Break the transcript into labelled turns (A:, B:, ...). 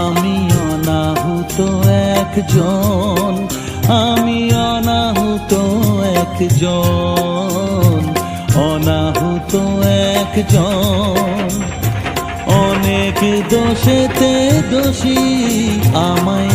A: আমি অনাহুত একজন, আমি অনাহুত একজন, অনাহুত একজন। অনেক দোষেতে দোষী আমায়